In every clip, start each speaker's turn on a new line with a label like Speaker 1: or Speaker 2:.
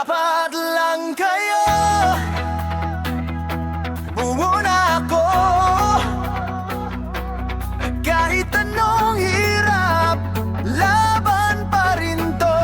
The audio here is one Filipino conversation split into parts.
Speaker 1: Apat lang kayo, buo na ako. Kahit anong hirap, laban pa rin to.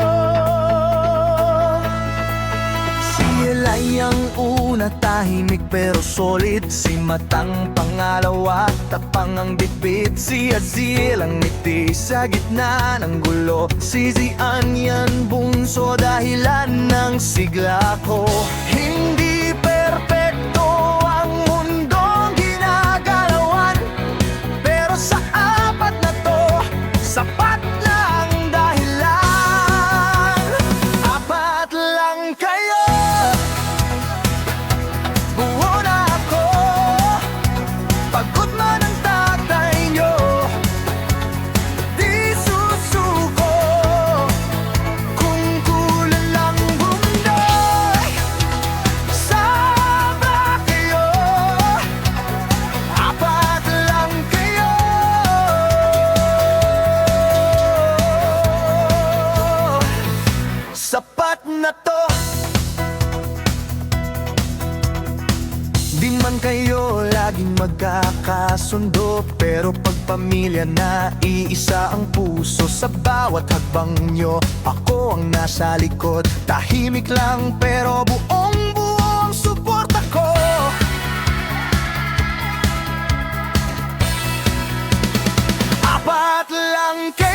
Speaker 1: Si Elay ang una, tahimik pero solid. Si Matang pangalawa, tapang ang bitbit. Si Azil ang ngiti sa gitna ng gulo. Si Zian yan bunso, dahilan ng sigla ko. Hindi perpekto ang mundong ginagalawan, pero sa apat na to, sapat na ang dahilan. Apat lang kayo, buo na ako. Pagod man ang tatay nyo, di susuko. Kung kulang lang bumday, sama kayo. Apat lang kayo, sapat na to. Di man kayo laging magkakasundo, pero pag pamilya na, iisa ang puso. Sa bawat hakbang nyo, ako ang nasa likod. Tahimik lang pero buong buo ang suporta ko. Apat lang kayo,